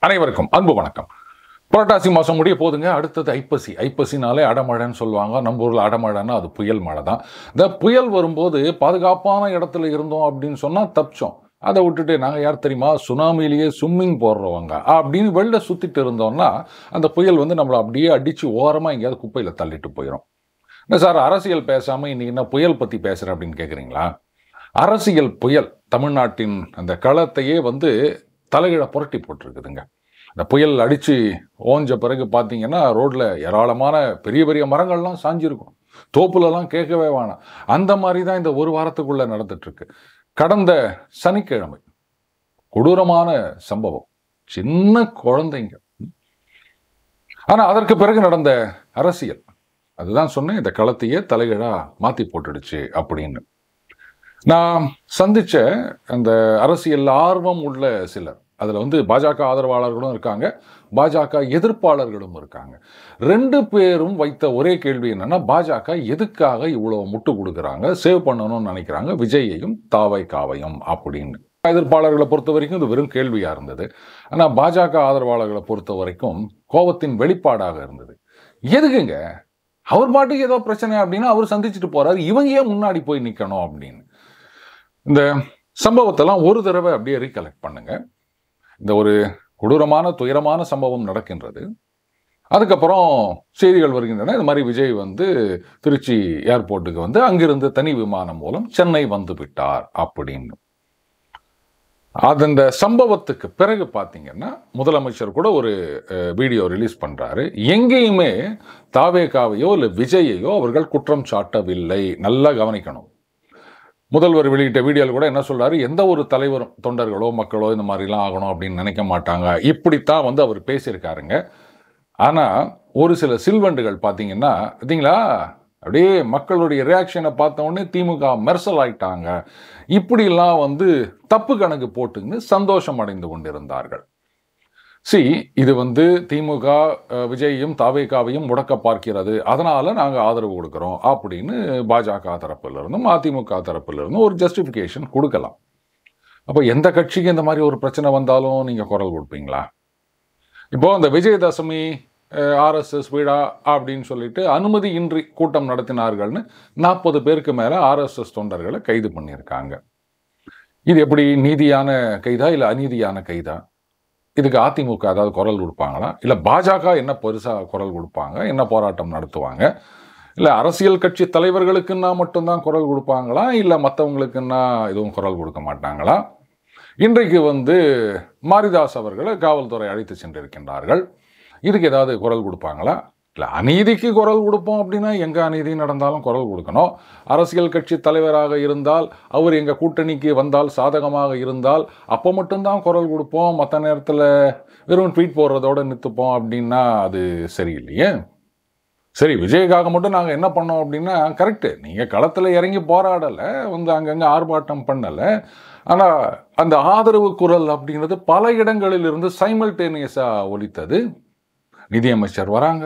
அனைவருக்கும் அன்பு வணக்கம். புரட்டாசி மாதம் முடிய போதுங்க. அடுத்தது ஐப்பசி. ஐப்பசினாலே அடமழைன்னு சொல்லுவாங்க. நம்ம ஊரில் அடமழைன்னா அது புயல் மழை தான். இந்த புயல் வரும்போது பாதுகாப்பான இடத்துல இருந்தோம் அப்படின்னு சொன்னால் தப்பிச்சோம். அதை விட்டுட்டு நாங்கள் யார் தெரியுமா, சுனாமிலேயே ஸ்விம்மிங் போடுறவங்க அப்படின்னு வெளில சுற்றிட்டு இருந்தோம்னா அந்த புயல் வந்து நம்மளை அப்படியே அடித்து ஓரமாக எங்கேயாவது குப்பையில் தள்ளிட்டு போயிடும். இல்லை சார், அரசியல் பேசாமல் இன்றைக்கி என்ன புயல் பற்றி பேசுகிறேன் அப்படின்னு கேட்குறீங்களா? அரசியல் புயல் தமிழ்நாட்டின் அந்த களத்தையே வந்து தலைகீழ புரட்டி போட்டிருக்குதுங்க. இந்த புயல் அடித்து ஓஞ்ச பிறகு பார்த்தீங்கன்னா ரோட்டில் ஏராளமான பெரிய பெரிய மரங்கள்லாம் சாஞ்சிருக்கும். தோப்புலலாம் கேட்கவே வேணாம். அந்த மாதிரி தான் இந்த ஒரு வாரத்துக்குள்ளே நடந்துட்டுருக்கு. கடந்த சனிக்கிழமை கொடூரமான சம்பவம். சின்ன குழந்தைங்க. ஆனால் அதற்கு பிறகு நடந்த அரசியல், அதுதான் சொன்னேன், இந்த களத்தையே தலைகீழா மாற்றி போட்டுடுச்சு அப்படின்னு. நான் சந்தித்த அந்த அரசியல் ஆர்வம் உள்ள சிலர், அதில் வந்து பாஜக ஆதரவாளர்களும் இருக்காங்க, பாஜக எதிர்ப்பாளர்களும் இருக்காங்க. ரெண்டு பேரும் வைத்த ஒரே கேள்வி என்னன்னா, பாஜக எதுக்காக இவ்வளோ முட்டு கொடுக்குறாங்க, சேவ் பண்ணணும்னு நினைக்கிறாங்க விஜயையும் தாவைக்காவையும் அப்படின்னு. எதிர்ப்பாளர்களை பொறுத்த வரைக்கும் இது வெறும் கேள்வியாக இருந்தது. ஆனால் பாஜக ஆதரவாளர்களை பொறுத்த வரைக்கும் கோபத்தின் வெளிப்பாடாக இருந்தது. எதுக்குங்க அவர் பாட்டுக்கு ஏதோ பிரச்சனை அப்படின்னா அவர் சந்திச்சுட்டு போறாரு, இவங்க ஏன் முன்னாடி போய் நிற்கணும் அப்படின்னு. இந்த சம்பவத்தெல்லாம் ஒரு தடவை அப்படியே ரீகலெக்ட் பண்ணுங்க. இந்த ஒரு கொடூரமான துயரமான சம்பவம் நடக்கின்றது. அதுக்கப்புறம் செய்திகள் வருகின்றன, இது மாதிரி விஜய் வந்து திருச்சி ஏர்போர்ட்டுக்கு வந்து அங்கிருந்து தனி விமானம் மூலம் சென்னை வந்து விட்டார் அப்படின்னு. அது இந்த சம்பவத்துக்கு பிறகு பார்த்தீங்கன்னா முதலமைச்சர் கூட ஒரு வீடியோ ரிலீஸ் பண்றாரு. எங்கேயுமே தாவேகாவையோ இல்லை விஜயையோ அவர்கள் குற்றம் சாட்டவில்லை. நல்லா கவனிக்கணும். முதல்வர் வெளியிட்ட வீடியோவில் கூட என்ன சொல்றாரு, எந்த ஒரு தலைவரும் தொண்டர்களோ மக்களோ இந்த மாதிரிலாம் ஆகணும் அப்படின்னு நினைக்க மாட்டாங்க, இப்படித்தான் வந்து அவர் பேசியிருக்காருங்க. ஆனால் ஒரு சில சில்வண்டுகள் பார்த்தீங்கன்னா பார்த்தீங்களா, அப்படியே மக்களுடைய ரியாக்ஷனை பார்த்த உடனே திமுக மெர்சல் ஆயிட்டாங்க, இப்படிலாம் வந்து தப்பு கணக்கு போட்டுன்னு சந்தோஷம் அடைந்து கொண்டிருந்தார்கள். இது வந்து திமுக விஜயையும் தாவேகாவையும் முடக்க பார்க்கிறது, அதனால நாங்கள் ஆதரவு கொடுக்குறோம் அப்படின்னு பாஜக தரப்பிலிருந்தும் அதிமுக தரப்பிலிருந்தும் ஒரு ஜஸ்டிஃபிகேஷன் கொடுக்கலாம். அப்போ எந்த கட்சிக்கு இந்த மாதிரி ஒரு பிரச்சனை வந்தாலும் நீங்கள் குரல் கொடுப்பீங்களா? இப்போ அந்த விஜயதசமி ஆர்எஸ்எஸ் விழா அப்படின்னு சொல்லிட்டு அனுமதியின்றி கூட்டம் நடத்தினார்கள்னு 40 பேருக்கு மேலே ஆர்எஸ்எஸ் தொண்டர்களை கைது பண்ணியிருக்காங்க. இது எப்படி நீதியான கைதா இல்லை அநீதியான கைதா? இதுக்கு அதிமுக ஏதாவது குரல் கொடுப்பாங்களா? இல்லை பாஜக என்ன பெருசாக குரல் கொடுப்பாங்க, என்ன போராட்டம் நடத்துவாங்க? இல்லை அரசியல் கட்சி தலைவர்களுக்குன்னா மட்டும்தான் குரல் கொடுப்பாங்களா, இல்லை மற்றவங்களுக்குன்னா எதுவும் குரல் கொடுக்க மாட்டாங்களா? இன்றைக்கு வந்து மாரிதாஸ் அவர்களை காவல்துறை அழைத்து சென்றிருக்கின்றார்கள். இதுக்கு ஏதாவது குரல் கொடுப்பாங்களா? இல்லை அநீதிக்கு குரல் கொடுப்போம் அப்படின்னா எங்கே அநீதி நடந்தாலும் குரல் கொடுக்கணும். அரசியல் கட்சி தலைவராக இருந்தால் அவர் எங்கள் கூட்டணிக்கு வந்தால் சாதகமாக இருந்தால் அப்போ மட்டும்தான் குரல் கொடுப்போம், மற்ற நேரத்தில் வெறும் ட்வீட் போடுறதோடு நிறுத்துப்போம் அப்படின்னா அது சரியில்லையே. சரி, விஜய்க்காக மட்டும் நாங்கள் என்ன பண்ணோம் அப்படின்னா கரெக்டு, நீங்கள் களத்தில் இறங்கி போராடலை, வந்து அங்கங்கே ஆர்ப்பாட்டம் பண்ணலை. ஆனால் அந்த ஆதரவு குரல் அப்படிங்கிறது பல இடங்களில் இருந்து சைமல்டேனியஸாக ஒலித்தது. நிதியமைச்சர் வராங்க,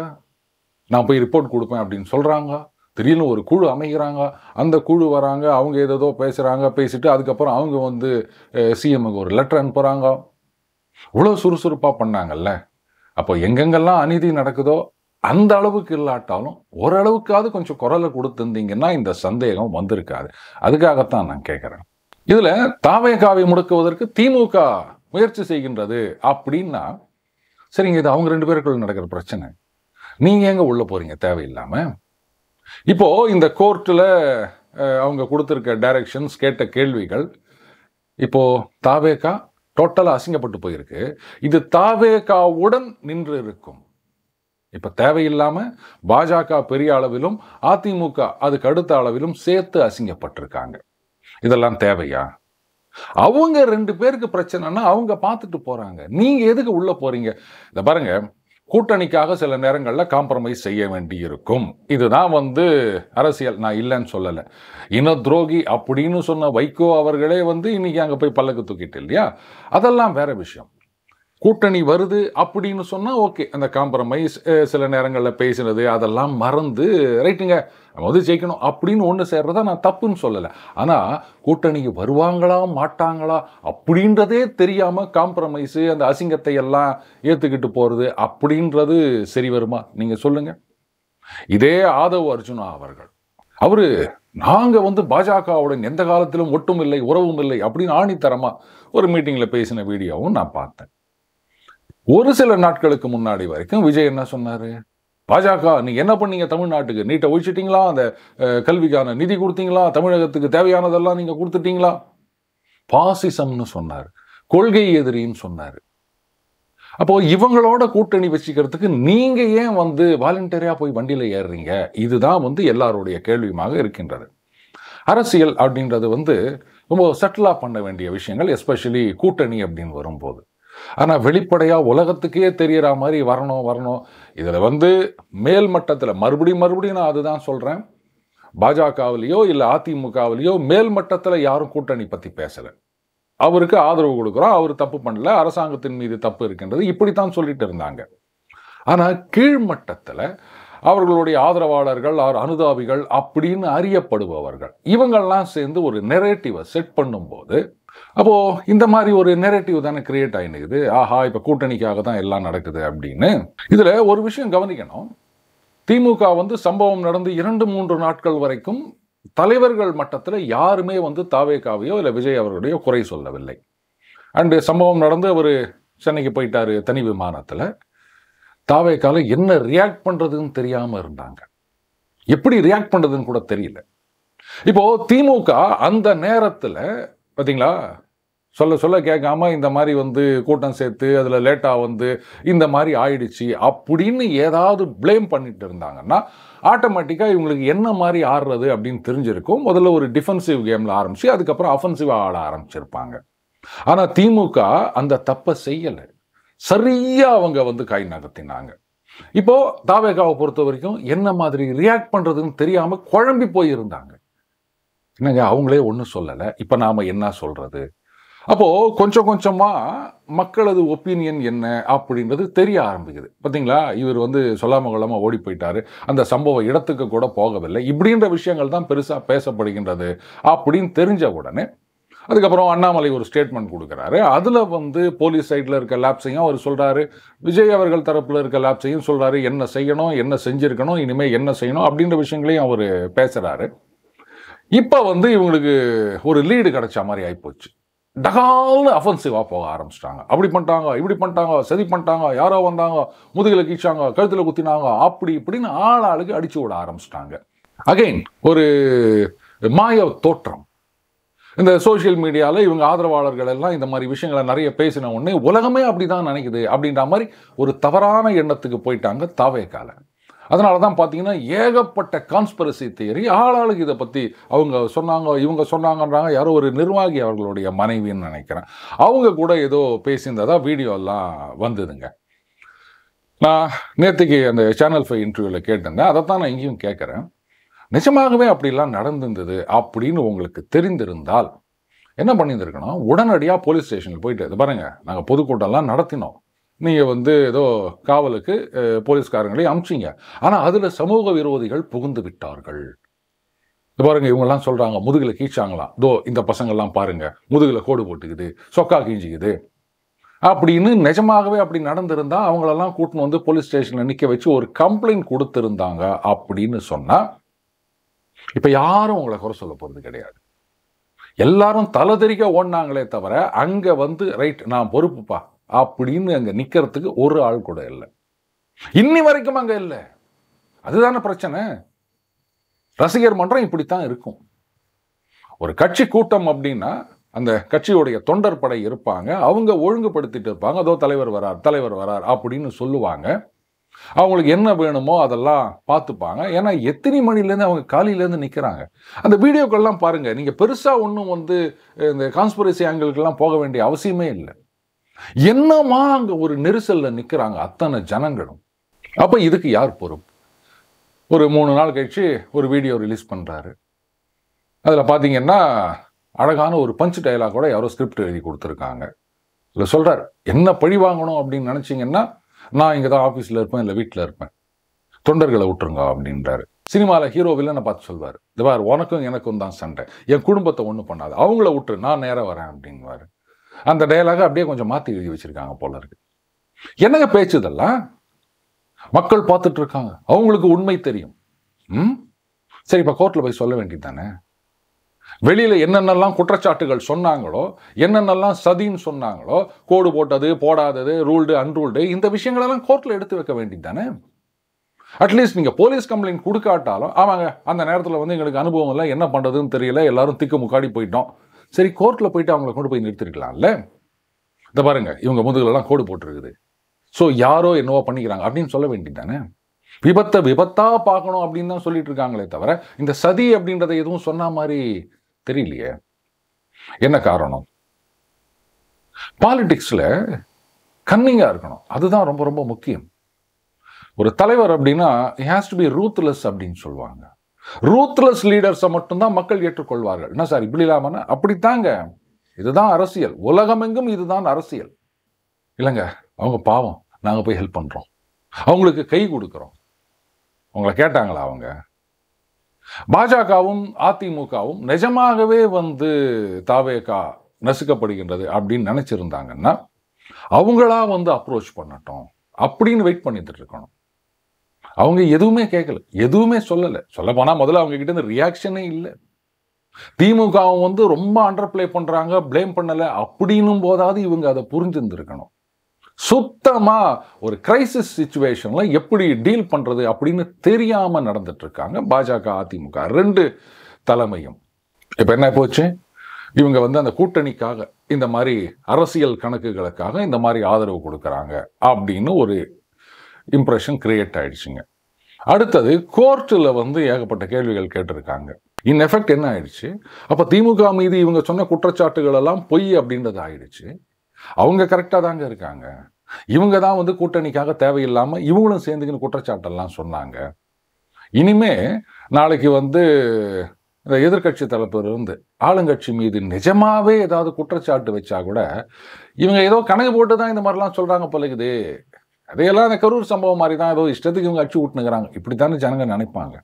நான் போய் ரிப்போர்ட் கொடுப்பேன் அப்படின்னு சொல்கிறாங்க. திடீர்னு ஒரு குழு அமைக்கிறாங்க, அந்த குழு வராங்க, அவங்க ஏதோ பேசுகிறாங்க, பேசிட்டு அதுக்கப்புறம் அவங்க வந்து சிஎம்முக்கு ஒரு லெட்டர் அனுப்புகிறாங்க. இவ்வளோ சுறுசுறுப்பாக பண்ணாங்கல்ல. அப்போ எங்கெங்கெல்லாம் அநீதி நடக்குதோ அந்த அளவுக்கு இல்லாட்டாலும் ஓரளவுக்காவது கொஞ்சம் குரலை கொடுத்துருந்தீங்கன்னா இந்த சந்தேகம் வந்திருக்காது. அதுக்காகத்தான் நான் கேட்குறேன். இதில் தாவேகாவை முடக்குவதற்கு திமுக முயற்சி செய்கின்றது அப்படின்னா சரிங்க, இது அவங்க 2 பேருக்குள்ள நடக்கிற பிரச்சனை, நீங்கள் எங்கே உள்ளே போகிறீங்க தேவையில்லாமல்? இப்போது இந்த கோர்ட்டில் அவங்க கொடுத்துருக்க டைரக்ஷன்ஸ், கேட்ட கேள்விகள், இப்போது தாவேகா டோட்டலாக அசிங்கப்பட்டு போயிருக்கு. இது தாவேகாவுடன் நின்று இருக்கும். இப்போ தேவையில்லாமல் பாஜக பெரிய அளவிலும் அதிமுக அதுக்கு அடுத்த அளவிலும் சேர்த்து அசிங்கப்பட்டிருக்காங்க. இதெல்லாம் தேவையா? அவங்க 2 பேருக்கு பிரச்சனைனா அவங்க பார்த்துட்டு போகிறாங்க, நீங்கள் எதுக்கு உள்ளே போகிறீங்க? இதை பாருங்க, கூட்டணிக்காக சில நேரங்களில் காம்ப்ரமைஸ் செய்ய வேண்டி இருக்கும். இதுதான் வந்து அரசியல், நான் இல்லைன்னு சொல்லலை. இன துரோகி அப்படின்னு சொன்ன வைகோ அவர்களே வந்து இன்னைக்கு அங்கே போய் பல்லக்கு தூக்கிட்டு இல்லையா, அதெல்லாம் வேற விஷயம். கூட்டணி வருது அப்படின்னு சொன்னால் ஓகே, அந்த காம்ப்ரமைஸ் சில நேரங்களில் பேசுனது அதெல்லாம் மறந்து ரைட்டுங்க நம்ம வந்து ஜெயிக்கணும் அப்படின்னு ஒன்று சேர்றதா நான் தப்புன்னு சொல்லலை. ஆனால் கூட்டணிக்கு வருவாங்களா மாட்டாங்களா அப்படின்றதே தெரியாமல் காம்ப்ரமைஸு அந்த அசிங்கத்தை எல்லாம் ஏற்றுக்கிட்டு போகிறது அப்படின்றது சரி வருமா? நீங்கள் சொல்லுங்கள். இதே ஆதவ் அர்ஜுனா அவர்கள் அவரு நாங்கள் வந்து பாஜகவுடன் எந்த காலத்திலும் ஒட்டும் இல்லை உறவும் இல்லை அப்படின்னு ஆணித்தரமாக ஒரு மீட்டிங்கில் பேசின வீடியோவும் நான் பார்த்தேன். ஒரு சில நாட்களுக்கு முன்னாடி வரைக்கும் விஜய் என்ன சொன்னாரு? பாஜக நீங்க என்ன பண்ணீங்க? தமிழ்நாட்டுக்கு நீட்டை ஒழிச்சிட்டீங்களா? அந்த கல்விக்கான நிதி கொடுத்தீங்களா? தமிழகத்துக்கு தேவையானதெல்லாம் நீங்க கொடுத்துட்டீங்களா? பாசிசம்னு சொன்னார், கொள்கை எதிரின்னு சொன்னார். அப்போ இவங்களோட கூட்டணி வச்சுக்கிறதுக்கு நீங்க ஏன் வந்து வாலண்டியரா போய் வண்டியில ஏறுறீங்க? இதுதான் வந்து எல்லாருடைய கேள்வியுமாக இருக்கின்றது. அரசியல் அப்படின்றது வந்து ரொம்ப செட்டிலா பண்ண வேண்டிய விஷயங்கள், எஸ்பெஷலி கூட்டணி அப்படின்னு வரும்போது. ஆனால் வெளிப்படையாக உலகத்துக்கே தெரியற மாதிரி வரணும். இதில் வந்து மேல் மட்டத்தில் மறுபடியும் நான் அதுதான் சொல்கிறேன். பாஜகவிலையோ இல்லை அதிமுகவிலையோ மேல் மட்டத்தில் யாரும் கூட்டணி பற்றி பேசலை. அவருக்கு ஆதரவு கொடுக்குறோம், அவர் தப்பு பண்ணல, அரசாங்கத்தின் மீது தப்பு இருக்கின்றது, இப்படித்தான் சொல்லிட்டு இருந்தாங்க. ஆனால் கீழ்மட்டத்தில் அவர்களுடைய ஆதரவாளர்கள் அனுதாபிகள் அப்படின்னு அறியப்படுபவர்கள் இவங்கள்லாம் சேர்ந்து ஒரு நெரேட்டிவை செட் பண்ணும்போது, அப்போ இந்த மாதிரி ஒரு நெரேட்டிவ் தானே கிரியேட் ஆயினுக்குது. ஆஹா, இப்ப கூட்டணிக்காக தான் எல்லாம் நடக்குது அப்படின்னு. இதுல ஒரு விஷயம் கவனிக்கணும். திமுக வந்து சம்பவம் நடந்து 2-3 நாட்கள் வரைக்கும் தலைவர்கள் மட்டத்தில் யாருமே வந்து தாவேகாவையோ இல்லை விஜய் அவர்களுடைய குறை சொல்லவில்லை. அண்டு சம்பவம் நடந்து அவர் சென்னைக்கு போயிட்டாரு தனி விமானத்தில். தாவேகால என்ன ரியாக்ட் பண்றதுன்னு தெரியாம இருந்தாங்க. எப்படி ரியாக்ட் பண்றதுன்னு கூட தெரியல. இப்போ திமுக அந்த நேரத்தில் பார்த்தீங்களா, சொல்ல கேட்காம இந்த மாதிரி வந்து கூட்டம் சேர்த்து அதில் லேட்டாக வந்து இந்த மாதிரி ஆயிடுச்சு அப்படின்னு ஏதாவது பிளேம் பண்ணிட்டு இருந்தாங்கன்னா ஆட்டோமேட்டிக்காக இவங்களுக்கு என்ன மாதிரி ஆடுறது அப்படின்னு தெரிஞ்சிருக்கும். முதல்ல ஒரு டிஃபென்சிவ் கேமில் ஆரம்பிச்சு அதுக்கப்புறம் அஃபென்சிவாக ஆட ஆரம்பிச்சிருப்பாங்க. ஆனால் திமுக அந்த தப்பை செய்யலை. சரியாக அவங்க வந்து கை நகர்த்தினாங்க. இப்போ தாவேகாவை பொறுத்த வரைக்கும் என்ன மாதிரி ரியாக்ட் பண்ணுறதுன்னு தெரியாமல் குழம்பி போயிருந்தாங்க. என்னங்க, அவங்களே ஒன்றும் சொல்லலை, இப்போ நாம் என்ன சொல்கிறது? அப்போது கொஞ்சம் கொஞ்சமாக மக்களது ஒப்பீனியன் என்ன அப்படின்றது தெரிய ஆரம்பிக்குது. பார்த்தீங்களா, இவர் வந்து சொல்லாமல் கொள்ளாமல் ஓடி போயிட்டாரு, அந்த சம்பவ இடத்துக்கு கூட போகவில்லை, இப்படின்ற விஷயங்கள் தான் பெருசாக பேசப்படுகின்றது அப்படின்னு தெரிஞ்ச உடனே அதுக்கப்புறம் அண்ணாமலை ஒரு ஸ்டேட்மெண்ட் கொடுக்குறாரு. அதில் வந்து போலீஸ் சைடில் இருக்க லேப்ஸையும் அவர் சொல்கிறாரு, விஜய் அவர்கள் தரப்பில் இருக்க லேப்ஸையும் சொல்கிறாரு, என்ன செய்யணும், என்ன செஞ்சுருக்கணும், இனிமேல் என்ன செய்யணும் அப்படின்ற விஷயங்களையும் அவர் பேசுகிறாரு. இப்போ வந்து இவங்களுக்கு ஒரு லீடு கிடைச்ச மாதிரி ஆகிப்போச்சு. டகால்னு அஃபென்சிவாக போக ஆரம்பிச்சிட்டாங்க. அப்படி பண்ணிட்டாங்க, இப்படி பண்ணிட்டாங்க, சதி பண்ணிட்டாங்க, யாரோ வந்தாங்க, முதுகில் கீச்சாங்க, கழுத்தில் குத்தினாங்க, அப்படி இப்படின்னு ஆளுக்கு அடிச்சு விட ஆரம்பிச்சிட்டாங்க. அகைன் ஒரு மாய தோற்றம். இந்த சோசியல் மீடியாவில் இவங்க ஆதரவாளர்கள் எல்லாம் இந்த மாதிரி விஷயங்களை நிறைய பேசின உடனே உலகமே அப்படி தான் நினைக்குது அப்படின்ற மாதிரி ஒரு தவறான எண்ணத்துக்கு போயிட்டாங்க தாவேகால. அதனால தான் பார்த்தீங்கன்னா ஏகப்பட்ட கான்ஸ்பிரசி தியரி ஆளாளுக்கு இதை பற்றி அவங்க சொன்னாங்க, இவங்க சொன்னாங்கன்றாங்க. யாரோ ஒரு நிர்வாகி அவர்களுடைய மனைவின்னு நினைக்கிறேன், அவங்க கூட ஏதோ பேசியிருந்ததா வீடியோலாம் வந்ததுங்க. நான் நேற்றுக்கு அந்த சேனல் 5 இன்டர்வியூவில் கேட்டிருந்தேன், அதைத்தான் நான் இங்கேயும் கேட்குறேன். நிஜமாகவே அப்படிலாம் நடந்திருந்தது அப்படின்னு உங்களுக்கு தெரிந்திருந்தால் என்ன பண்ணியிருந்துருக்கணும்? உடனடியாக போலீஸ் ஸ்டேஷனுக்கு போயிட்டு, இது பாருங்க, நாங்கள் பொதுக்கூட்டம்லாம் நடத்தினோம், நீங்கள் வந்து ஏதோ காவலுக்கு போலீஸ்காரங்களையும் அனுப்பிச்சிங்க, ஆனால் அதில் சமூக விரோதிகள் புகுந்து விட்டார்கள். இது பாருங்க, இவங்கெல்லாம் சொல்கிறாங்க முதுகில் கீச்சாங்களாம், தோ இந்த பசங்கள்லாம் பாருங்க முதுகில் கோடு போட்டுக்குது, சொக்கா கீஞ்சிக்குது அப்படின்னு. நிஜமாகவே அப்படி நடந்திருந்தா அவங்களெல்லாம் கூட்டின்னு வந்து போலீஸ் ஸ்டேஷனில் நிற்க வச்சு ஒரு கம்ப்ளைண்ட் கொடுத்துருந்தாங்க அப்படின்னு சொன்னால் இப்போ யாரும் உங்களை குறை சொல்ல போகிறது கிடையாது. எல்லாரும் தலை தெறிக்க ஓடினாங்களே தவிர அங்கே வந்து ரைட் நான் பொறுப்புப்பா அப்படின்னு அங்கே நிற்கிறதுக்கு ஒரு ஆள் கூட இல்லை. இன்னி வரைக்கும் அங்கே இல்லை. அதுதானே பிரச்சனை. ரசிகர் மன்றம் இப்படித்தான் இருக்கும். ஒரு கட்சி கூட்டம் அப்படின்னா அந்த கட்சியுடைய தொண்டர் படை இருப்பாங்க, அவங்க ஒழுங்குபடுத்திட்டு இருப்பாங்க, அதோ தலைவர் வரார் அப்படின்னு சொல்லுவாங்க. அவங்களுக்கு என்ன வேணுமோ அதெல்லாம் பார்த்துப்பாங்க. ஏன்னா எத்தனை மணிலேருந்து அவங்க காலையிலேருந்து நிற்கிறாங்க. அந்த வீடியோக்கள்லாம் பாருங்கள், நீங்கள் பெருசாக ஒன்றும் வந்து இந்த கான்ஸ்பிரசி ஆங்கிளுக்கெல்லாம் போக வேண்டிய அவசியமே இல்லை. என்னமா அங்கே ஒரு நெரிசலில் நிற்கிறாங்க அத்தனை ஜனங்களும். அப்போ இதுக்கு யார் பொறுப்பு? ஒரு 3 நாள் கழிச்சு ஒரு வீடியோ ரிலீஸ் பண்ணுறாரு. அதில் பார்த்தீங்கன்னா அழகான ஒரு பஞ்ச் டயலாக் கூட யாரோ ஸ்கிரிப்ட் எழுதி கொடுத்துருக்காங்க. இல்லை சொல்கிறார், என்ன பழி வாங்கணும் அப்படின்னு நினச்சிங்கன்னா நான் இங்கே தான் ஆஃபீஸில் இருப்பேன், இல்லை வீட்டில் இருப்பேன், தொண்டர்களை விட்டுருங்க அப்படின்றாரு. சினிமாவில் ஹீரோ வில்லனை பார்த்து சொல்வார், இந்த பார் உனக்கும் எனக்கும் தான் சண்டை, என் குடும்பத்தை ஒன்றும் பண்ணாது, அவங்கள விட்டுரு, நான் நேராக வரேன் அப்படின்வார். அந்த டயலாக அப்படியே கொஞ்சம் மாற்றி எழுதி வச்சுருக்காங்க போல இருக்கு. என்னங்க பேச்சு இதெல்லாம்? மக்கள் பார்த்துட்டு இருக்காங்க, அவங்களுக்கு உண்மை தெரியும். சரி, இப்போ கோர்ட்டில் போய் சொல்ல வேண்டியது தானே. வெளியில் என்னென்னலாம் குற்றச்சாட்டுகள் சொன்னாங்களோ, என்னென்னலாம் சதின்னு சொன்னாங்களோ, கோடு போட்டது போடாதது, ரூல்டு அன்ரூல்டு, இந்த விஷயங்களெல்லாம் கோர்ட்டில் எடுத்து வைக்க வேண்டியது தானே. அட்லீஸ்ட் நீங்கள் போலீஸ் கம்ப்ளைண்ட் கொடுக்காட்டாலும், ஆமாங்க அந்த நேரத்தில் வந்து எங்களுக்கு அனுபவம் இல்லை, என்ன பண்ணுறதுன்னு தெரியல, எல்லாரும் திக்கு முக்காடி போயிட்டோம், சரி கோர்ட்டில் போயிட்டு அவங்கள கொண்டு போய் நிறுத்திருக்கலாம்ல. இந்த பாருங்க, இவங்க முதுகுலெல்லாம் கோடு போட்டிருக்குது, ஸோ யாரோ என்னவோ பண்ணிக்கிறாங்க அப்படின்னு சொல்ல வேண்டியது தானே. விபத்தை விபத்தாக பார்க்கணும் அப்படின்னு தான் சொல்லிட்டு இருக்காங்களே தவிர, இந்த சதி அப்படின்றத எதுவும் சொன்ன மாதிரி தெரியலையே. என்ன காரணம்? பாலிடிக்ஸில் கன்னிங்காக இருக்கணும், அதுதான் ரொம்ப ரொம்ப முக்கியம். ஒரு தலைவர் அப்படின்னா he has to be ruthless அப்படின்னு சொல்லுவாங்க. ரூத்லெஸ் லீடர்ஸை மட்டும்தான் மக்கள் ஏற்றுக்கொள்வார்கள். என்ன சார் இப்படி இல்லாமன்னா? அப்படித்தாங்க, இதுதான் அரசியல், உலகமெங்கும் இதுதான் அரசியல். இல்லைங்க, அவங்க பாவம், நாங்கள் போய் ஹெல்ப் பண்ணுறோம், அவங்களுக்கு கை கொடுக்குறோம். அவங்கள கேட்டாங்களா அவங்க? பாஜகவும் அதிமுகவும் நிஜமாகவே வந்து தாவேகா நசுக்கப்படுகின்றது அப்படின்னு நினைச்சிருந்தாங்கன்னா அவங்களா வந்து அப்ரோச் பண்ணட்டும் அப்படின்னு வெயிட் பண்ணிட்டு இருக்கணும். அவங்க எதுவுமே கேட்கல, எதுவுமே சொல்லலை. சொல்ல போனால் முதல்ல அவங்க கிட்ட இருந்து ரியாக்ஷனே இல்லை. திமுகவும் வந்து ரொம்ப அண்டர் பிளே பண்றாங்க, பிளேம் பண்ணலை அப்படின்னும் போதாவது இவங்க அதை புரிஞ்சிருந்திருக்கணும். சுத்தமா ஒரு கிரைசிஸ் சிச்சுவேஷன்ல எப்படி டீல் பண்றது அப்படின்னு தெரியாம நடந்துட்டு இருக்காங்க பாஜக அதிமுக ரெண்டு தலைமையும். இப்ப என்ன போச்சு, இவங்க வந்து அந்த கூட்டணிக்காக இந்த மாதிரி அரசியல் கணக்குகளுக்காக இந்த மாதிரி ஆதரவு கொடுக்கறாங்க அப்படின்னு ஒரு இம்ப்ரெஷன் கிரியேட் ஆயிடுச்சுங்க. அடுத்தது கோர்ட்டில் வந்து ஏகப்பட்ட கேள்விகள் கேட்டிருக்காங்க. இன் எஃபெக்ட் என்ன ஆயிடுச்சு, அப்ப திமுக மீது இவங்க சொன்ன குற்றச்சாட்டுகள் எல்லாம் பொய் அப்படின்றது ஆயிடுச்சு. அவங்க கரெக்டாக தாங்க இருக்காங்க, இவங்க தான் வந்து கூட்டணிக்காக தேவையில்லாமல் இவங்களும் சேர்ந்துக்கின்னு குற்றச்சாட்டெல்லாம் சொன்னாங்க. இனிமே நாளைக்கு வந்து இந்த எதிர்கட்சி தரப்பில் இருந்து ஆளுங்கட்சி மீது நிஜமாவே ஏதாவது குற்றச்சாட்டு வச்சா கூட இவங்க ஏதோ கணக்கு போட்டு தான் இந்த மாதிரிலாம் சொல்கிறாங்க போலக்குது. அதையெல்லாம் அந்த கரூர் சம்பவம் மாதிரி தான் ஏதோ இஷ்டத்துக்கு இவங்க அடிச்சு விட்டுனுங்கிறாங்க, இப்படித்தானே ஜனங்க நினைப்பாங்க.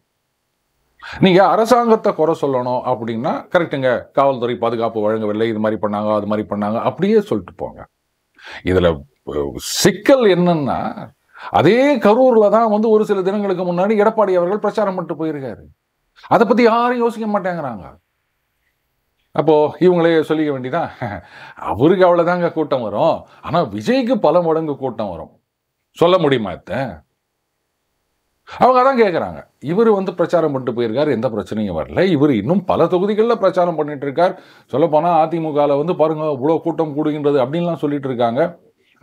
நீங்க அரசாங்கத்தை குறை சொல்லணும் அப்படின்னா கரெக்டுங்க, காவல்துறை பாதுகாப்பு வழங்கவில்லை, இது மாதிரி பண்ணாங்க அது மாதிரி பண்ணாங்க அப்படியே சொல்லிட்டு போங்க. இதுல சிக்கல் என்னன்னா, அதே கரூர்ல தான் வந்து ஒரு சில தினங்களுக்கு முன்னாடி எடப்பாடி அவர்கள் பிரச்சாரம் பண்ணிட்டு போயிருக்காரு. அதை பத்தி யாரும் யோசிக்க மாட்டேங்கிறாங்க. அப்போ இவங்களே சொல்லிக்க வேண்டியதான், அவருக்கு அவ்வளவுதாங்க கூட்டம் வரும், ஆனா விஜய்க்கு பல மடங்கு கூட்டம் வரும், சொல்ல முடியுமா? அவங்க அதான் கேட்குறாங்க. இவர் வந்து பிரச்சாரம் பண்ணிட்டு போயிருக்காரு, எந்த பிரச்சனையும் வரல. இவர் இன்னும் பல தொகுதிகளில் பிரச்சாரம் பண்ணிட்டு இருக்கார். சொல்லப்போனால் அதிமுகவில் வந்து பாருங்க இவ்வளோ கூட்டம் கூடுகின்றது அப்படின்லாம் சொல்லிட்டு இருக்காங்க.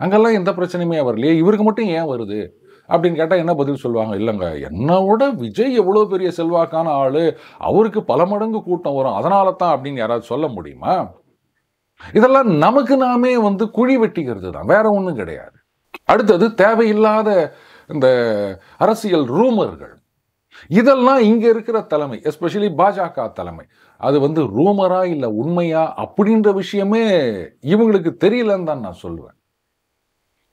அங்கெல்லாம் எந்த பிரச்சனையுமே வரலையே, இவருக்கு மட்டும் ஏன் வருது அப்படின்னு கேட்டால் என்ன பதில் சொல்லுவாங்க? இல்லைங்க, என்னோட விஜய் எவ்வளோ பெரிய செல்வாக்கான ஆள், அவருக்கு பல மடங்கு கூட்டம் வரும், அதனால தான் அப்படின்னு யாராவது சொல்ல முடியுமா? இதெல்லாம் நமக்கு நாமே வந்து குழி வெட்டிக்கிறது தான், வேற ஒன்றும் கிடையாது. அடுத்தது தேவையில்லாத இந்த அரசியல் ரூமர்கள், இதெல்லாம் இங்க இருக்கிற தலைமை, எஸ்பெஷலி பாஜக தலைமை, அது வந்து ரூமரா இல்ல உண்மையா அப்படின்ற விஷயமே இவங்களுக்கு தெரியலன்னு தான் நான் சொல்லுவேன்.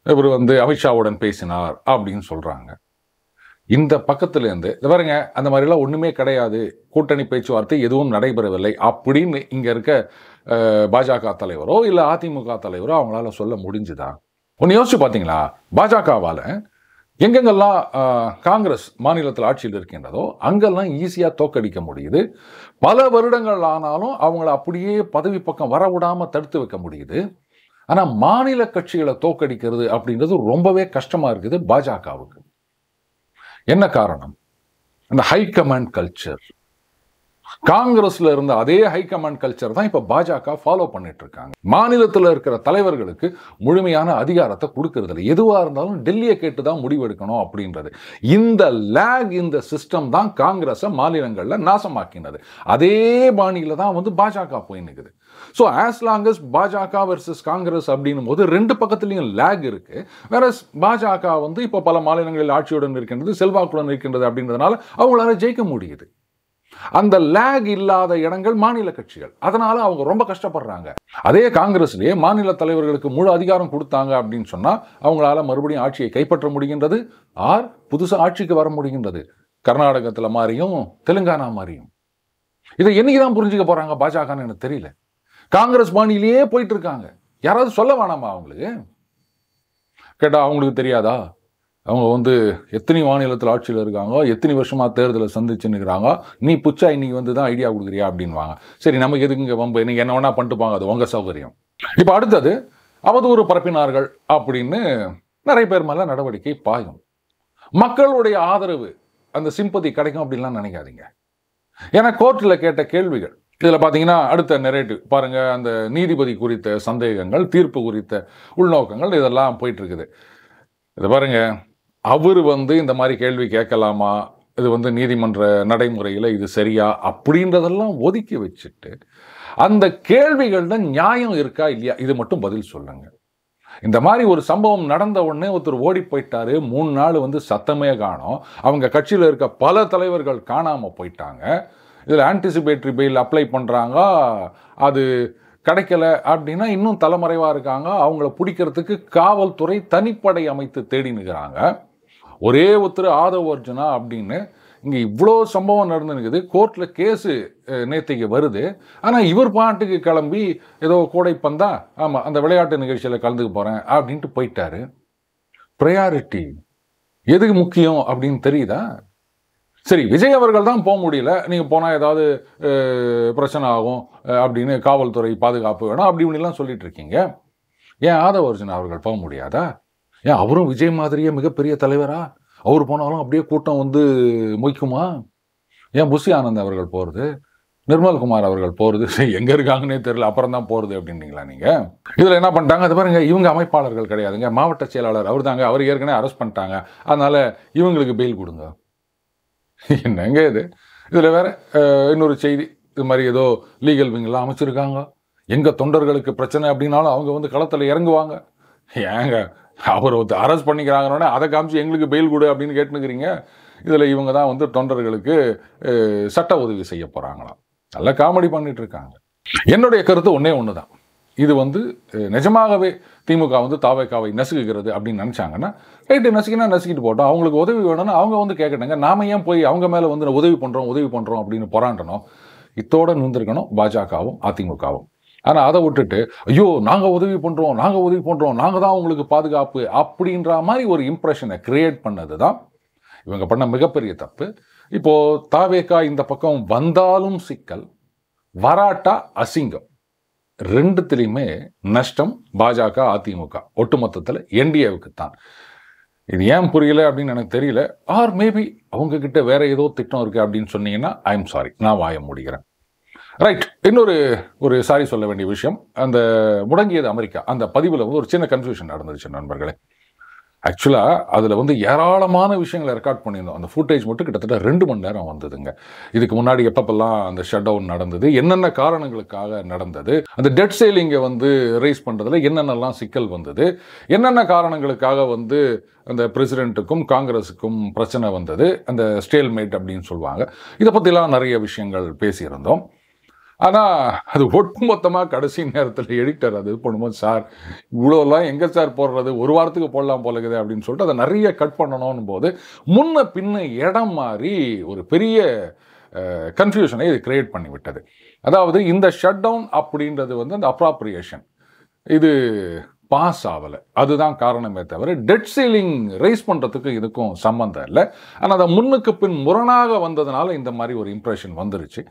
இவர் வந்து அமித்ஷாவுடன் பேசினார் அப்படின்னு சொல்றாங்க. இந்த பக்கத்துல இருந்து பாருங்க, அந்த மாதிரிலாம் ஒண்ணுமே கிடையாது, கூட்டணி பேச்சுவார்த்தை எதுவும் நடைபெறவில்லை அப்படின்னு இங்க இருக்க பாஜக தலைவரோ இல்ல அதிமுக தலைவரோ அவங்களால சொல்ல முடிஞ்சுதா? ஒன்னு யோசிச்சு பாத்தீங்களா? பாஜகவால எங்கெங்கெல்லாம் காங்கிரஸ் மாநிலத்தில் ஆட்சியில் இருக்கின்றதோ அங்கெல்லாம் ஈஸியாக தோக்கடிக்க முடியுது. பல வருடங்கள் ஆனாலும் அவங்கள அப்படியே பதவி பக்கம் வர விடாம தடுத்து வைக்க முடியுது. ஆனால் மாநில கட்சிகளை தோக்கடிக்கிறது அப்படின்றது ரொம்பவே கஷ்டமா இருக்குது பாஜகவுக்கு. என்ன காரணம்? அந்த ஹைகமாண்ட் கல்ச்சர். காங்கிரஸ்ல இருந்த அதே ஹைகமாண்ட் கல்ச்சர் தான் இப்ப பாஜக ஃபாலோ பண்ணிட்டு இருக்காங்க. மாநிலத்தில் இருக்கிற தலைவர்களுக்கு முழுமையான அதிகாரத்தை கொடுக்கறது இல்லை, எதுவா இருந்தாலும் டெல்லியை கேட்டுதான் முடிவெடுக்கணும் அப்படின்றது. இந்த லேக், இந்த சிஸ்டம் தான் காங்கிரஸை மாநிலங்கள்ல நாசமாக்கினது. அதே பாணியில தான் வந்து பாஜக போய் நிற்குது. ஸோ ஆஸ் லாங் அஸ் பாஜக வெர்சஸ் காங்கிரஸ் அப்படின்னும் போது ரெண்டு பக்கத்துலையும் லேக் இருக்கு. வேற பாஜக வந்து இப்போ பல மாநிலங்களில் ஆட்சியுடன் இருக்கின்றது, செல்வாக்குடன் இருக்கின்றது அப்படின்றதுனால அவங்களால ஜெயிக்க முடியுது. அந்த லேக் இல்லாத இடங்கள் மாநில கட்சிகள். அதனால அவங்க ரொம்ப கஷ்டப்படுறாங்க. அதே காங்கிரஸ்லயே மாநில தலைவர்களுக்கு முழு அதிகாரம் கொடுத்தாங்க அப்படின்னு சொன்னா அவங்களால மறுபடியும் ஆட்சியை கைப்பற்ற முடிகின்றது, புதுசா ஆட்சிக்கு வர முடிகின்றது. கர்நாடகத்துல மாறியும் தெலுங்கானா மாறியும். இதை என்னைக்குதான் புரிஞ்சுக்க போறாங்க பாஜகன்னு எனக்கு தெரியல. காங்கிரஸ் பாணியிலேயே போயிட்டு இருக்காங்க. யாராவது சொல்ல வேணாமா அவங்களுக்கு? கேட்டா அவங்களுக்கு தெரியாதா? அவங்க எத்தனை மாநிலத்தில் ஆட்சியில் இருக்காங்க, எத்தனை வருஷமா தேர்தலை சந்திச்சுன்னுக்கிறாங்க, நீ புச்சா இன்னைக்கு தான் ஐடியா கொடுக்குறியா அப்படின்வாங்க. சரி, நமக்கு எதுக்கு இங்கே வம்பு, நீங்க என்ன வேணா பண்ணிட்டு போங்க, அது உங்க சௌகரியம். இப்போ அடுத்தது அவதூறு பரப்பினார்கள் அப்படின்னு நிறைய பேர் மேல நடவடிக்கை பாயும். மக்களுடைய ஆதரவு, அந்த சிம்பதி கிடைக்கும் அப்படின்லாம் நினைக்காதீங்க. ஏன்னா கோர்ட்டில் கேட்ட கேள்விகள் இதில் பார்த்தீங்கன்னா அடுத்த நெரேட்டிவ் பாருங்க, அந்த நீதிபதி குறித்த சந்தேகங்கள், தீர்ப்பு குறித்த உள்நோக்கங்கள் இதெல்லாம் போயிட்டு இருக்குது. இதை பாருங்க, அவர் இந்த மாதிரி கேள்வி கேட்கலாமா, இது நீதிமன்ற நடைமுறையில் இது சரியா அப்படின்றதெல்லாம் ஒதுக்கி வச்சுட்டு அந்த கேள்விகள்ல நியாயம் இருக்கா இல்லையா இது மட்டும் பதில் சொல்லுங்க. இந்த மாதிரி ஒரு சம்பவம் நடந்த உடனே ஒருத்தர் ஓடி போயிட்டாரு, 3 நாள் சத்தமே காணோம், அவங்க கட்சியில் இருக்க பல தலைவர்கள் காணாம போயிட்டாங்க, இதில் ஆன்டிசிபேட்டரி பெயில் அப்ளை பண்ணுறாங்க, அது கிடைக்கல அப்படின்னா இன்னும் தலைமறைவாக இருக்காங்க, அவங்கள பிடிக்கிறதுக்கு காவல்துறை தனிப்படை அமைத்து தேடினுக்கிறாங்க. ஒரே ஒருத்தர் ஆதவ் அர்ஜுனா அப்படின்னு இங்கே இவ்வளோ சம்பவம் நடந்துனுக்குது, கோர்ட்டில் கேஸு நேற்றுக்கு வருது. ஆனால் இவர் பாட்டுக்கு கிளம்பி ஏதோ கோடைப்பந்தா, ஆமாம் அந்த விளையாட்டு நிகழ்ச்சியில் கலந்துக்க போகிறேன் அப்படின்ட்டு போயிட்டாரு. ப்ரையாரிட்டி எதுக்கு முக்கியம் அப்படின்னு தெரியுதா? சரி, விஜய் அவர்கள் தான் போக முடியல, நீங்கள் போனால் ஏதாவது பிரச்சனை ஆகும் அப்படின்னு காவல்துறை பாதுகாப்பு வேணும் அப்படி இப்படிலாம் சொல்லிட்டு இருக்கீங்க. ஏன் ஆதவ் அர்ஜுனா அவர்கள் போக முடியாதா? ஏன் அவரும் விஜய் மாதிரியே மிகப்பெரிய தலைவரா? அவர் போனாலும் அப்படியே கூட்டம் மொய்க்குமா? ஏன் புஷி ஆனந்த் அவர்கள் போகிறது, நிர்மல்குமார் அவர்கள் போகிறது, எங்கே இருக்காங்கன்னே தெரியல, அப்புறம் தான் போகிறது அப்படின்றீங்களா நீங்கள்? இதில் என்ன பண்ணிட்டாங்க, அது பாருங்க, இவங்க அமைப்பாளர்கள் கிடையாதுங்க, மாவட்ட செயலாளர் அவர் தாங்க, அவர் ஏற்கனவே அரெஸ்ட் பண்ணிட்டாங்க, அதனால் இவங்களுக்கு பெயில் கொடுங்க. என்னங்க இது? இதில் வேற இன்னொரு செய்தி, இது மாதிரி ஏதோ லீகல் விங்கெல்லாம் அமைச்சிருக்காங்க, எங்கள் தொண்டர்களுக்கு பிரச்சனை அப்படின்னாலும் அவங்க களத்தில் இறங்குவாங்க. ஏங்க, அவர் அரெஸ்ட் பண்ணிக்கிறாங்கன்னொடனே அதை காமிச்சு எங்களுக்கு பெயில் கொடு அப்படின்னு கேட்டுனுக்கிறீங்க. இதில் இவங்க தான் தொண்டர்களுக்கு சட்ட உதவி செய்ய போகிறாங்களாம். நல்ல காமெடி பண்ணிட்டு இருக்காங்க. என்னுடைய கருத்து ஒன்று தான், இது நிஜமாகவே திமுக தாவேக்காவை நசுக்குகிறது அப்படின்னு நினச்சாங்கன்னா ரைட்டு, நசுக்கினா நசுக்கிட்டு போட்டோம், அவங்களுக்கு உதவி வேணும்னா அவங்க கேட்கணுங்க. நாம ஏன் போய் அவங்க மேலே உதவி பண்ணுறோம் அப்படின்னு போராண்டணும். இத்தோட நின்றுருக்கணும் பாஜகவும் அதிமுகவும். ஆனால் அதை விட்டுட்டு ஐயோ நாங்கள் உதவி பண்ணுறோம், நாங்கள் தான் உங்களுக்கு பாதுகாப்பு அப்படின்ற மாதிரி ஒரு இம்ப்ரெஷனை கிரியேட் பண்ணது தான் இவங்க பண்ண மிகப்பெரிய தப்பு. இப்போது தாவேக்கா இந்த பக்கம் வந்தாலும் சிக்கல், வராட்டா அசிங்கம், ரெண்டுத்திலையுமே நஷ்டம் பாஜக அதிமுக, ஒட்டுமொத்தத்தில் என்டிஏவுக்கு தான். இது ஏன் புரியல அப்படின்னு எனக்கு தெரியல. ஆர் மேபி அவங்க கிட்ட வேற ஏதோ திட்டம் இருக்கு அப்படின்னு சொன்னீங்கன்னா ஐ எம் சாரி, நான் வாய முடிக்கிறேன். ரைட், ஒரு சாரி சொல்ல வேண்டிய விஷயம், அந்த முடங்கியது அமெரிக்கா அந்த பதிவில் ஒரு சின்ன கன்ஃபியூஷன் நடந்துருச்சு நண்பர்களே. ஆக்சுவலாக அதில் ஏராளமான விஷயங்களை ரெக்கார்ட் பண்ணியிருந்தோம். அந்த ஃபுட்டேஜ் மட்டும் கிட்டத்தட்ட 2 மணி நேரம் வந்ததுங்க. இதுக்கு முன்னாடி எப்பப்பெல்லாம் அந்த ஷட் டவுன் நடந்தது, என்னென்ன காரணங்களுக்காக நடந்தது, அந்த டெட் சேலிங்கை ரைஸ் பண்ணுறதுல என்னென்னலாம் சிக்கல் வந்தது, என்னென்ன காரணங்களுக்காக அந்த பிரசிடென்ட்டுக்கும் காங்கிரஸுக்கும் பிரச்சனை வந்தது, அந்த ஸ்டேல்மேட் அப்படின்னு சொல்லுவாங்க, இதை பற்றிலாம் நிறைய விஷயங்கள் பேசியிருந்தோம். ஆனால் அது ஒட்டுமொத்தமாக கடைசி நேரத்தில் எடிட்டர் அது பண்ணும்போது, சார் இவ்வளோலாம் எங்கே சார் போடுறது, ஒரு வாரத்துக்கு போடலாம் போலக்குது அப்படின்னு சொல்லிட்டு அதை நிறைய கட் பண்ணணும் போது முன்ன பின்ன இடம் மாறி ஒரு பெரிய கன்ஃபியூஷனை இது கிரியேட் பண்ணி விட்டது. அதாவது இந்த ஷட் டவுன் அப்படின்றது அந்த அப்ராப்ரியேஷன் இது பாஸ் ஆகலை, அதுதான் காரணமே தவிர டெட் சீலிங் ரைஸ் பண்ணுறதுக்கு இதுக்கும் சம்மந்தம் இல்லை. ஆனால் அதை முன்னுக்கு பின் முரணாக வந்ததுனால இந்த மாதிரி ஒரு இம்ப்ரெஷன் வந்துருச்சு.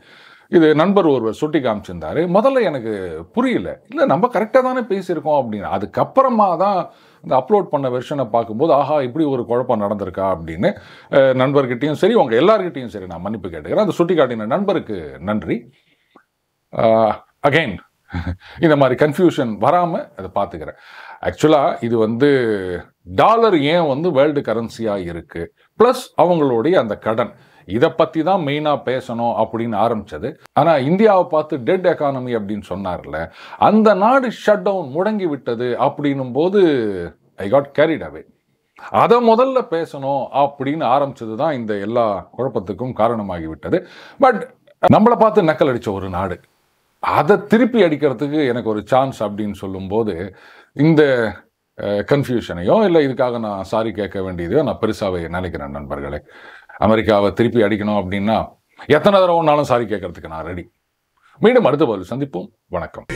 இது நண்பர் ஒருவர் சுட்டி காமிச்சிருந்தாரு. முதல்ல எனக்கு புரியல, இல்லை நம்ம கரெக்டாக தானே பேசியிருக்கோம் அப்படின்னு. அதுக்கப்புறமா தான் இந்த அப்லோட் பண்ண வெர்ஷனை பார்க்கும்போது ஆஹா இப்படி ஒரு குழப்பம் நடந்திருக்கா அப்படின்னு நண்பர்கிட்டையும் சரி உங்கள் எல்லார்கிட்டையும் சரி நான் மன்னிப்பு கேட்டுக்கிறேன். அந்த சுட்டி காட்டின நண்பருக்கு நன்றி. அகைன் இந்த மாதிரி கன்ஃபியூஷன் வராமல் அதை பார்த்துக்கிறேன். ஆக்சுவலாக இது டாலர் ஏன் வேர்ல்டு கரன்சியாக இருக்குது, ப்ளஸ் அவங்களுடைய அந்த கடன், இதை பற்றி தான் மெயினாக பேசணும் அப்படின்னு ஆரம்பித்தது. ஆனால் இந்தியாவை பார்த்து டெட் எக்கானமி அப்படின்னு சொன்னார்ல, அந்த நாடு ஷட் டவுன் முடங்கி விட்டது அப்படின்னும் போது ஐ காட் கேரிட் அவே. அதை முதல்ல பேசணும் அப்படின்னு ஆரம்பித்தது தான் இந்த எல்லா குழப்பத்துக்கும் காரணமாகிவிட்டது. பட் நம்மளை பார்த்து நக்கல் அடித்த ஒரு நாடு, அதை திருப்பி அடிக்கிறதுக்கு எனக்கு ஒரு சான்ஸ் அப்படின்னு சொல்லும்போது இந்த கன்ஃபியூஷனையோ இல்லை இதுக்காக நான் சாரி கேட்க வேண்டியதையோ நான் பெருசாகவே நினைக்கிறேன் நண்பர்களே. அமெரிக்காவை திருப்பி அடிக்கணும் அப்படின்னா எத்தனை தடவை ஒன்றாலும் சாரி கேட்கறதுக்கு நான் ரெடி. மீண்டும் அடுத்த பதில் சந்திப்போம். வணக்கம்.